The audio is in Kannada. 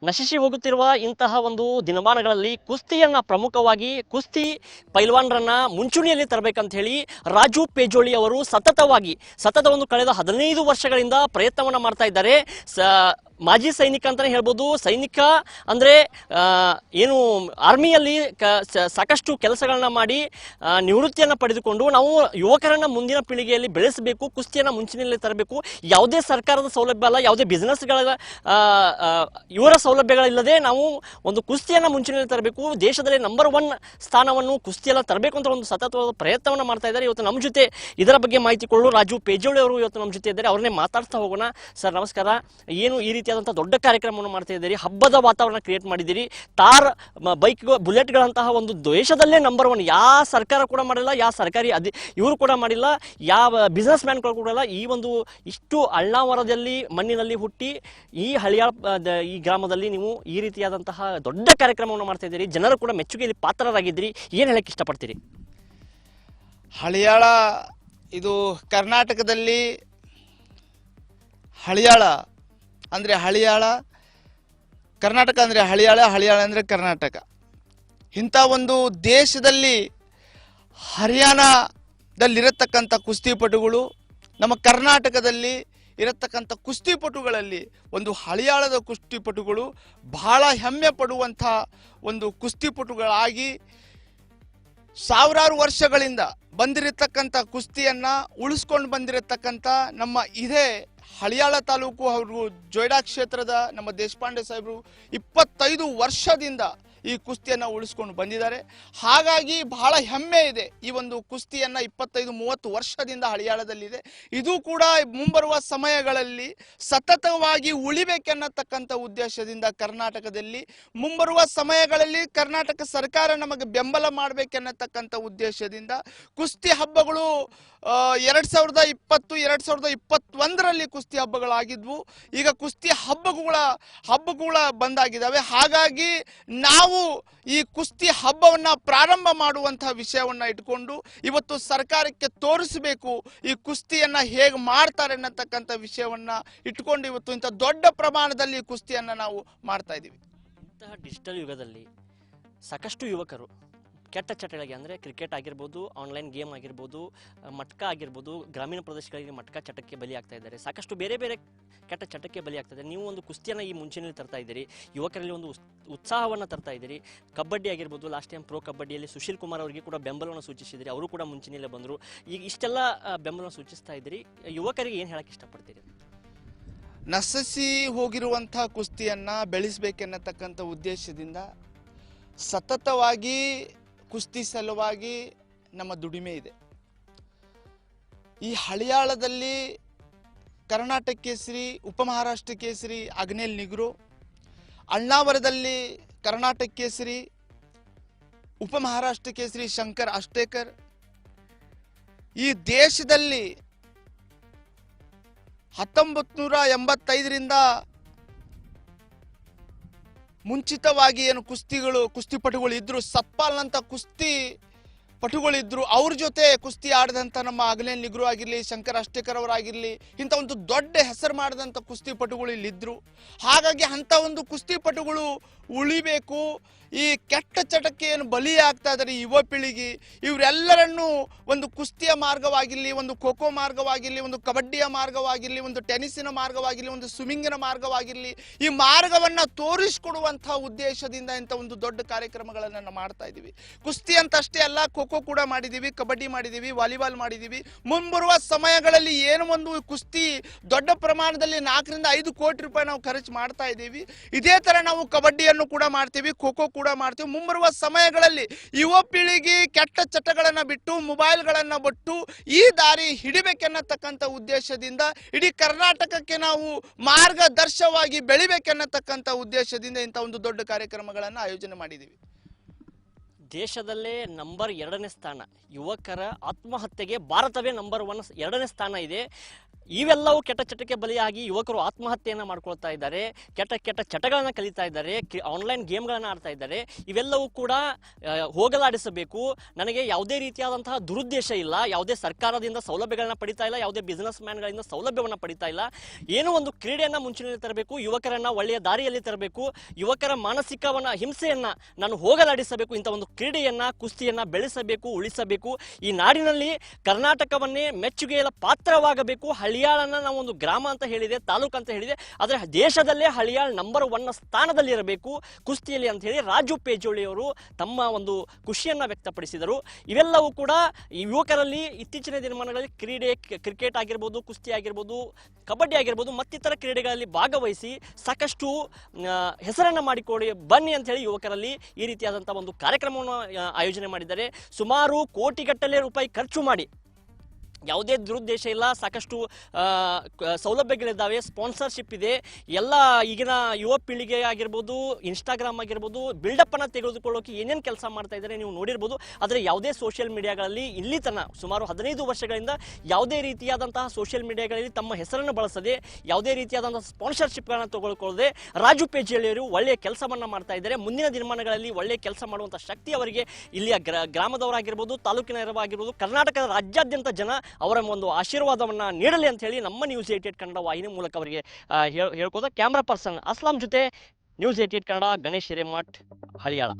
ನಶಿಸಿ ಹೋಗುತ್ತಿರುವ ಇಂತಹ ಒಂದು ದಿನಮಾನಗಳಲ್ಲಿ ಕುಸ್ತಿಯನ್ನ ಪ್ರಮುಖವಾಗಿ ಕುಸ್ತಿ ಪೈಲ್ವಾನರನ್ನ ಮುಂಚೂಣಿಯಲ್ಲಿ ತರಬೇಕಂತ ಹೇಳಿ ರಾಜು ಪೇಜೋಳಿ ಅವರು ಸತತ ಒಂದು ಕಳೆದ 15 ವರ್ಷಗಳಿಂದ ಪ್ರಯತ್ನವನ್ನ ಮಾಡ್ತಾ ಇದ್ದಾರೆ. ಮಾಜಿ ಸೈನಿಕ ಅಂತಾನೆ ಹೇಳ್ಬೋದು. ಸೈನಿಕ ಅಂದ್ರೆ ಏನು ಆರ್ಮಿಯಲ್ಲಿ ಸಾಕಷ್ಟು ಕೆಲಸಗಳನ್ನ ಮಾಡಿ ನಿವೃತ್ತಿಯನ್ನು ಪಡೆದುಕೊಂಡು ನಾವು ಯುವಕರನ್ನ ಮುಂದಿನ ಪೀಳಿಗೆಯಲ್ಲಿ ಬೆಳೆಸಬೇಕು, ಕುಸ್ತಿಯನ್ನ ಮುಂಚಿನಲ್ಲಿ ತರಬೇಕು. ಯಾವುದೇ ಸರ್ಕಾರದ ಸೌಲಭ್ಯ ಅಲ್ಲ, ಯಾವುದೇ ಬಿಸ್ನೆಸ್ಗಳ ಇವರ ಸೌಲಭ್ಯಗಳಿಲ್ಲದೆ ನಾವು ಒಂದು ಕುಸ್ತಿಯನ್ನ ಮುಂಚಿನಲ್ಲಿ ತರಬೇಕು, ದೇಶದಲ್ಲಿ ನಂಬರ್ 1 ಸ್ಥಾನವನ್ನು ಕುಸ್ತಿಯೆಲ್ಲ ತರಬೇಕು ಅಂತ ಒಂದು ಸತತವಾದ ಪ್ರಯತ್ನವನ್ನು ಮಾಡ್ತಾ ಇದ್ದಾರೆ. ಇವತ್ತು ನಮ್ಮ ಜೊತೆ ಇದರ ಬಗ್ಗೆ ಮಾಹಿತಿ ಕೊಳ್ಳಲು ರಾಜು ಪೇಜೋಳಿ ಅವರು ಇವತ್ತು ನಮ್ಮ ಜೊತೆ ಇದ್ದಾರೆ. ಅವ್ರನ್ನೇ ಮಾತಾಡ್ತಾ ಹೋಗೋಣ. ಸರ್ ನಮಸ್ಕಾರ. ಏನು ಈ ರೀತಿಯಾದಂಥ ದೊಡ್ಡ ಕಾರ್ಯಕ್ರಮವನ್ನು ಮಾಡ್ತಾ ಇದ್ದೀರಿ, ಹಬ್ಬದ ವಾತಾವರಣ ಕ್ರಿಯೇಟ್ ಮಾಡಿದ್ದೀರಿ. ತಾರ್ ಬೈಕ್ ಬುಲೆಟ್ಗಳಂತಹ ಒಂದು ದೇಶದಲ್ಲೇ ನಂಬರ್ 1 ಯಾವ ಸರ್ಕಾರ ಕೂಡ ಮಾಡಿಲ್ಲ, ಯಾವ ಸರ್ಕಾರಿ ಇವರು ಕೂಡ ಮಾಡಿಲ್ಲ, ಯಾವ ಬಿಸ್ನೆಸ್ ಮ್ಯಾನ್ಗಳು ಕೂಡ ಇಲ್ಲ. ಈ ಒಂದು ಇಷ್ಟು ಅಳ್ನಾವರದಲ್ಲಿ ಮಣ್ಣಿನಲ್ಲಿ ಹುಟ್ಟಿ ಈ ಹಳಿಯಾಳ ಈ ಗ್ರಾಮದಲ್ಲಿ ನೀವು ಈ ರೀತಿಯಾದಂತಹ ದೊಡ್ಡ ಕಾರ್ಯಕ್ರಮವನ್ನು ಮಾಡ್ತಾ ಇದ್ದೀರಿ. ಜನರು ಕೂಡ ಮೆಚ್ಚುಗೆಯಲ್ಲಿ ಪಾತ್ರರಾಗಿದ್ದೀರಿ. ಏನು ಹೇಳಕ್ಕೆ ಇಷ್ಟಪಡ್ತೀರಿ? ಹಳಿಯಾಳ ಇದು ಕರ್ನಾಟಕದಲ್ಲಿ ಹಳಿಯಾಳ ಅಂದರೆ ಹಳಿಯಾಳ, ಕರ್ನಾಟಕ ಅಂದರೆ ಹಳಿಯಾಳ, ಹಳಿಯಾಳ ಅಂದರೆ ಕರ್ನಾಟಕ. ಇಂಥ ಒಂದು ದೇಶದಲ್ಲಿ ಹರಿಯಾಣದಲ್ಲಿರತಕ್ಕಂಥ ಕುಸ್ತಿಪಟುಗಳು, ನಮ್ಮ ಕರ್ನಾಟಕದಲ್ಲಿ ಇರತಕ್ಕಂಥ ಕುಸ್ತಿಪಟುಗಳಲ್ಲಿ ಒಂದು ಹಳಿಯಾಳದ ಕುಸ್ತಿಪಟುಗಳು ಬಹಳ ಹೆಮ್ಮೆ ಪಡುವಂಥ ಒಂದು ಕುಸ್ತಿಪಟುಗಳಾಗಿ ಸಾವಿರಾರು ವರ್ಷಗಳಿಂದ ಬಂದಿರತಕ್ಕಂಥ ಕುಸ್ತಿಯನ್ನು ಉಳಿಸ್ಕೊಂಡು ಬಂದಿರತಕ್ಕಂಥ ನಮ್ಮ ಇದೇ ಹಳಿಯಾಳ ತಾಲೂಕು ಅವರು ಜೊಯ್ಡಾ ಕ್ಷೇತ್ರದ ನಮ್ಮ ದೇಶಪಾಂಡೆ ಸಾಹೇಬರು 25 ವರ್ಷದಿಂದ ಈ ಕುಸ್ತಿಯನ್ನು ಉಳಿಸ್ಕೊಂಡು ಬಂದಿದ್ದಾರೆ. ಹಾಗಾಗಿ ಬಹಳ ಹೆಮ್ಮೆ ಇದೆ. ಈ ಒಂದು ಕುಸ್ತಿಯನ್ನು 25-30 ವರ್ಷದಿಂದ ಹಳಿಯಾಳದಲ್ಲಿದೆ. ಇದು ಕೂಡ ಮುಂಬರುವ ಸಮಯಗಳಲ್ಲಿ ಸತತವಾಗಿ ಉಳಿಬೇಕೆನ್ನತಕ್ಕಂಥ ಉದ್ದೇಶದಿಂದ ಕರ್ನಾಟಕದಲ್ಲಿ ಮುಂಬರುವ ಸಮಯಗಳಲ್ಲಿ ಕರ್ನಾಟಕ ಸರ್ಕಾರ ನಮಗೆ ಬೆಂಬಲ ಮಾಡಬೇಕೆನ್ನತಕ್ಕಂಥ ಉದ್ದೇಶದಿಂದ ಕುಸ್ತಿ ಹಬ್ಬಗಳು 2020-2021ರಲ್ಲಿ ಕುಸ್ತಿ ಹಬ್ಬಗಳಾಗಿದ್ವು. ಈಗ ಕುಸ್ತಿ ಹಬ್ಬಗಳ ಬಂದಾಗಿದ್ದಾವೆ. ಹಾಗಾಗಿ ನಾವು ಈ ಕುಸ್ತಿ ಹಬ್ಬವನ್ನ ಪ್ರಾರಂಭ ಮಾಡುವಂತಹ ವಿಷಯವನ್ನ ಇಟ್ಕೊಂಡು ಇವತ್ತು ಸರ್ಕಾರಕ್ಕೆ ತೋರಿಸಬೇಕು ಈ ಕುಸ್ತಿಯನ್ನ ಹೇಗೆ ಮಾಡ್ತಾರೆ ಅನ್ನತಕ್ಕಂಥ ವಿಷಯವನ್ನ ಇಟ್ಕೊಂಡು ಇವತ್ತು ಇಂಥ ದೊಡ್ಡ ಪ್ರಮಾಣದಲ್ಲಿ ಕುಸ್ತಿಯನ್ನ ನಾವು ಮಾಡ್ತಾ ಇದ್ದೀವಿ. ಇಂತಹ ಡಿಜಿಟಲ್ ಯುಗದಲ್ಲಿ ಸಾಕಷ್ಟು ಯುವಕರು ಕೆಟ್ಟ ಚಟಗಳಿಗೆ ಅಂದರೆ ಕ್ರಿಕೆಟ್ ಆಗಿರ್ಬೋದು, ಆನ್ಲೈನ್ ಗೇಮ್ ಆಗಿರ್ಬೋದು, ಮಟ್ಕ ಆಗಿರ್ಬೋದು, ಗ್ರಾಮೀಣ ಪ್ರದೇಶಗಳಿಗೆ ಮಟ್ಕ ಚಟಕ್ಕೆ ಬಲಿ ಆಗ್ತಾ ಇದ್ದಾರೆ. ಸಾಕಷ್ಟು ಬೇರೆ ಬೇರೆ ಕೆಟ್ಟ ಚಟಕ್ಕೆ ಬಲಿ ಆಗ್ತಾ ಇದ್ದಾರೆ. ನೀವು ಒಂದು ಕುಸ್ತಿಯನ್ನು ಈ ಮುಂಚಿನಲ್ಲಿ ತರ್ತಾ ಇದ್ದೀರಿ, ಯುವಕರಲ್ಲಿ ಒಂದು ಉತ್ಸಾಹವನ್ನು ತರ್ತಾ ಇದ್ದೀರಿ. ಕಬಡ್ಡಿ ಆಗಿರ್ಬೋದು, ಲಾಸ್ಟ್ ಟೈಮ್ ಪ್ರೋ ಕಬಡ್ಡಿಯಲ್ಲಿ ಸುಶೀಲ್ ಕುಮಾರ್ ಅವರಿಗೆ ಕೂಡ ಬೆಂಬಲವನ್ನು ಸೂಚಿಸಿದಿರಿ, ಅವರು ಕೂಡ ಮುಂಚಿನಲ್ಲೇ ಬಂದರು. ಈಗ ಇಷ್ಟೆಲ್ಲ ಬೆಂಬಲವನ್ನು ಸೂಚಿಸ್ತಾ ಇದ್ದೀರಿ, ಯುವಕರಿಗೆ ಏನು ಹೇಳಕ್ಕೆ ಇಷ್ಟಪಡ್ತೀರಿ? ನಶಿಸಿ ಹೋಗಿರುವಂಥ ಕುಸ್ತಿಯನ್ನು ಬೆಳೆಸಬೇಕೆನ್ನತಕ್ಕಂಥ ಉದ್ದೇಶದಿಂದ ಸತತವಾಗಿ ಕುಸ್ತಿ ಸಲುವಾಗಿ ನಮ್ಮ ದುಡಿಮೆ ಇದೆ. ಈ ಹಳಿಯಾಳದಲ್ಲಿ ಕರ್ನಾಟಕ ಕೇಸರಿ, ಉಪಮಹಾರಾಷ್ಟ್ರ ಕೇಸರಿ ಅಗ್ನೇಲ್ ನಿಗ್ರೋ, ಅಳ್ನಾವರದಲ್ಲಿ ಕರ್ನಾಟಕ ಕೇಸರಿ, ಉಪಮಹಾರಾಷ್ಟ್ರ ಕೇಸರಿ ಶಂಕರ್ ಅಷ್ಟೇಕರ್. ಈ ದೇಶದಲ್ಲಿ 1985ರಿಂದ ಮುಂಚಿತವಾಗಿ ಏನು ಕುಸ್ತಿಪಟುಗಳು ಇದ್ರು, ಸತ್ಪಾಲ್ ಅಂತ ಕುಸ್ತಿ ಪಟುಗಳಿದ್ರು. ಅವ್ರ ಜೊತೆ ಕುಸ್ತಿ ಆಡಿದಂಥ ನಮ್ಮ ಅಗ್ನೇಲ್ ನಿಗ್ರೋ ಆಗಿರಲಿ, ಶಂಕರ್ ಅಷ್ಟೇಕರ್ ಅವರಾಗಿರಲಿ, ಇಂಥ ಒಂದು ದೊಡ್ಡ ಹೆಸರು ಮಾಡಿದಂಥ ಕುಸ್ತಿಪಟುಗಳು ಇಲ್ಲಿದ್ದರು. ಹಾಗಾಗಿ ಅಂಥ ಒಂದು ಕುಸ್ತಿಪಟುಗಳು ಉಳಿಬೇಕು. ಈ ಕೆಟ್ಟ ಚಟಕ್ಕೆ ಏನು ಬಲಿ ಆಗ್ತಾ ಇದ್ದಾರೆ ಯುವ ಪೀಳಿಗೆ, ಇವರೆಲ್ಲರನ್ನೂ ಒಂದು ಕುಸ್ತಿಯ ಮಾರ್ಗವಾಗಿರಲಿ, ಒಂದು ಖೋಖೋ ಮಾರ್ಗವಾಗಿರಲಿ, ಒಂದು ಕಬಡ್ಡಿಯ ಮಾರ್ಗವಾಗಿರಲಿ, ಒಂದು ಟೆನ್ನಿಸಿನ ಮಾರ್ಗವಾಗಿರಲಿ, ಒಂದು ಸ್ವಿಮ್ಮಿಂಗಿನ ಮಾರ್ಗವಾಗಿರಲಿ, ಈ ಮಾರ್ಗವನ್ನು ತೋರಿಸಿಕೊಡುವಂಥ ಉದ್ದೇಶದಿಂದ ಇಂಥ ಒಂದು ದೊಡ್ಡ ಕಾರ್ಯಕ್ರಮಗಳನ್ನು ಮಾಡ್ತಾ ಇದ್ದೀವಿ. ಕುಸ್ತಿ ಅಂತ ಅಷ್ಟೇ ಅಲ್ಲ, ಖೋಖೋ ಕೂಡ ಮಾಡಿದ್ದೀವಿ, ಕಬಡ್ಡಿ ಮಾಡಿದ್ದೀವಿ, ವಾಲಿಬಾಲ್ ಮಾಡಿದ್ದೀವಿ. ಮುಂಬರುವ ಸಮಯಗಳಲ್ಲಿ ಏನು ಒಂದು ಕುಸ್ತಿ ದೊಡ್ಡ ಪ್ರಮಾಣದಲ್ಲಿ 4ರಿಂದ 5 ಕೋಟಿ ರೂಪಾಯಿ ನಾವು ಖರ್ಚು ಮಾಡ್ತಾ ಇದ್ದೀವಿ. ಇದೇ ಥರ ನಾವು ಕಬಡ್ಡಿಯನ್ನು ಕೂಡ ಮಾಡ್ತೀವಿ, ಖೋಖೋ ಕೂಡ ಮಾಡ್ತೀವಿ. ಮುಂಬರುವ ಸಮಯಗಳಲ್ಲಿ ಯುವ ಪೀಳಿಗೆ ಕೆಟ್ಟ ಚಟಗಳನ್ನು ಬಿಟ್ಟು ಮೊಬೈಲ್ಗಳನ್ನು ಬಿಟ್ಟು ಈ ದಾರಿ ಹಿಡಿಬೇಕೆನ್ನತಕ್ಕಂಥ ಉದ್ದೇಶದಿಂದ ಇಡೀ ಕರ್ನಾಟಕಕ್ಕೆ ನಾವು ಮಾರ್ಗದರ್ಶವಾಗಿ ಬೆಳಿಬೇಕೆನ್ನತಕ್ಕಂಥ ಉದ್ದೇಶದಿಂದ ಇಂಥ ಒಂದು ದೊಡ್ಡ ಕಾರ್ಯಕ್ರಮಗಳನ್ನು ಆಯೋಜನೆ ಮಾಡಿದ್ದೀವಿ. ದೇಶದಲ್ಲೇ ನಂಬರ್ 2ನೇ ಸ್ಥಾನ, ಯುವಕರ ಆತ್ಮಹತ್ಯೆಗೆ ಭಾರತವೇ ನಂಬರ್ 1 2ನೇ ಸ್ಥಾನ ಇದೆ. ಇವೆಲ್ಲವೂ ಕೆಟ್ಟ ಚಟಕ್ಕೆ ಬಲಿಯಾಗಿ ಯುವಕರು ಆತ್ಮಹತ್ಯೆಯನ್ನು ಮಾಡ್ಕೊಳ್ತಾ ಇದ್ದಾರೆ, ಕೆಟ್ಟ ಚಟಗಳನ್ನು ಕಲಿತಾ ಇದ್ದಾರೆ, ಆನ್ಲೈನ್ ಗೇಮ್ಗಳನ್ನು ಆಡ್ತಾ ಇದ್ದಾರೆ. ಇವೆಲ್ಲವೂ ಕೂಡ ಹೋಗಲಾಡಿಸಬೇಕು. ನನಗೆ ಯಾವುದೇ ರೀತಿಯಾದಂತಹ ದುರುದ್ದೇಶ ಇಲ್ಲ, ಯಾವುದೇ ಸರ್ಕಾರದಿಂದ ಸೌಲಭ್ಯಗಳನ್ನ ಪಡಿತಾ ಇಲ್ಲ, ಯಾವುದೇ ಬಿಸ್ನೆಸ್ ಮ್ಯಾನ್ಗಳಿಂದ ಸೌಲಭ್ಯವನ್ನು ಪಡಿತಾ ಇಲ್ಲ. ಏನೋ ಒಂದು ಕ್ರೀಡೆಯನ್ನು ಮುಂಚೂಣಿಯಲ್ಲಿ ತರಬೇಕು, ಯುವಕರನ್ನ ಒಳ್ಳೆಯ ದಾರಿಯಲ್ಲಿ ತರಬೇಕು, ಯುವಕರ ಮಾನಸಿಕವನ್ನ ಹಿಂಸೆಯನ್ನ ನಾನು ಹೋಗಲಾಡಿಸಬೇಕು. ಇಂಥ ಒಂದು ಕ್ರೀಡೆಯನ್ನ ಕುಸ್ತಿಯನ್ನ ಬೆಳೆಸಬೇಕು, ಉಳಿಸಬೇಕು. ಈ ನಾಡಿನಲ್ಲಿ ಕರ್ನಾಟಕವನ್ನೇ ಮೆಚ್ಚುಗೆಯ ಪಾತ್ರವಾಗಬೇಕು. ಹಳಿಯಾಳನ್ನ ನಾವು ಒಂದು ಗ್ರಾಮ ಅಂತ ಹೇಳಿದೆ, ತಾಲೂಕು ಅಂತ ಹೇಳಿದೆ, ಆದರೆ ದೇಶದಲ್ಲೇ ಹಳಿಯಾಳ್ ನಂಬರ್ 1 ಸ್ಥಾನದಲ್ಲಿ ಇರಬೇಕು ಕುಸ್ತಿಯಲ್ಲಿ ಅಂತ ಹೇಳಿ ರಾಜು ಪೇಜೋಳಿ ಅವರು ತಮ್ಮ ಒಂದು ಖುಷಿಯನ್ನ ವ್ಯಕ್ತಪಡಿಸಿದರು. ಇವೆಲ್ಲವೂ ಕೂಡ ಯುವಕರಲ್ಲಿ ಇತ್ತೀಚಿನ ದಿನಮಾನಗಳಲ್ಲಿ ಕ್ರಿಕೆಟ್ ಆಗಿರ್ಬೋದು, ಕುಸ್ತಿ ಆಗಿರ್ಬೋದು, ಕಬಡ್ಡಿ ಆಗಿರ್ಬೋದು, ಮತ್ತಿತರ ಕ್ರೀಡೆಗಳಲ್ಲಿ ಭಾಗವಹಿಸಿ ಸಾಕಷ್ಟು ಹೆಸರನ್ನ ಮಾಡಿಕೊಡಿ ಬನ್ನಿ ಅಂತ ಹೇಳಿ ಯುವಕರಲ್ಲಿ ಈ ರೀತಿಯಾದಂತಹ ಒಂದು ಕಾರ್ಯಕ್ರಮವನ್ನು ಆಯೋಜನೆ ಮಾಡಿದ್ದಾರೆ. ಸುಮಾರು ಕೋಟಿಗಟ್ಟಲೆ ರೂಪಾಯಿ ಖರ್ಚು ಮಾಡಿ, ಯಾವುದೇ ದುರುದ್ದೇಶ ಇಲ್ಲ, ಸಾಕಷ್ಟು ಸೌಲಭ್ಯಗಳಿದ್ದಾವೆ, ಸ್ಪಾನ್ಸರ್ಶಿಪ್ ಇದೆ. ಎಲ್ಲ ಈಗಿನ ಯುವ ಪೀಳಿಗೆ ಆಗಿರ್ಬೋದು, ಇನ್ಸ್ಟಾಗ್ರಾಮ್ ಆಗಿರ್ಬೋದು, ಬಿಲ್ಡಪ್ಪನ್ನು ತೆಗೆದುಕೊಳ್ಳೋಕೆ ಏನೇನು ಕೆಲಸ ಮಾಡ್ತಾ ಇದ್ದಾರೆ ನೀವು ನೋಡಿರ್ಬೋದು. ಆದರೆ ಯಾವುದೇ ಸೋಷಿಯಲ್ ಮೀಡಿಯಾಗಳಲ್ಲಿ ಇಲ್ಲಿ ತನಕ ಸುಮಾರು 15 ವರ್ಷಗಳಿಂದ ಯಾವುದೇ ರೀತಿಯಾದಂತಹ ಸೋಷಿಯಲ್ ಮೀಡಿಯಾಗಳಲ್ಲಿ ತಮ್ಮ ಹೆಸರನ್ನು ಬಳಸದೆ, ಯಾವುದೇ ರೀತಿಯಾದಂತಹ ಸ್ಪಾನ್ಸರ್ಶಿಪ್ಗಳನ್ನು ತೆಗೆದುಕೊಳ್ಳದೆ ರಾಜು ಪೇಜೋಳಿಯವರು ಒಳ್ಳೆಯ ಕೆಲಸವನ್ನು ಮಾಡ್ತಾ ಇದ್ದಾರೆ. ಮುಂದಿನ ದಿನಮಾನಗಳಲ್ಲಿ ಒಳ್ಳೆಯ ಕೆಲಸ ಮಾಡುವಂಥ ಶಕ್ತಿ ಅವರಿಗೆ ಇಲ್ಲಿಯ ಗ್ರಾಮದವರಾಗಿರ್ಬೋದು, ತಾಲೂಕಿನವರಾಗಿರ್ಬೋದು, ಕರ್ನಾಟಕದ ರಾಜ್ಯಾದ್ಯಂತ ಜನ ಅವರ ಒಂದು ಆಶೀರ್ವಾದವನ್ನು ನೀಡಲಿ ಅಂತ ಹೇಳಿ ನಮ್ಮ ನ್ಯೂಸ್ 88 ಕನ್ನಡ ವಾಹಿನಿ ಮೂಲಕ ಅವರಿಗೆ ಹೇಳ್ಕೋದ. ಕ್ಯಾಮ್ರಾ ಪರ್ಸನ್ ಅಸ್ಲಾಂ ಜೊತೆ ನ್ಯೂಸ್ 88 ಕನ್ನಡ, ಗಣೇಶ್ ಹಿರೇಮಠ್, ಹಳಿಯಾಳ.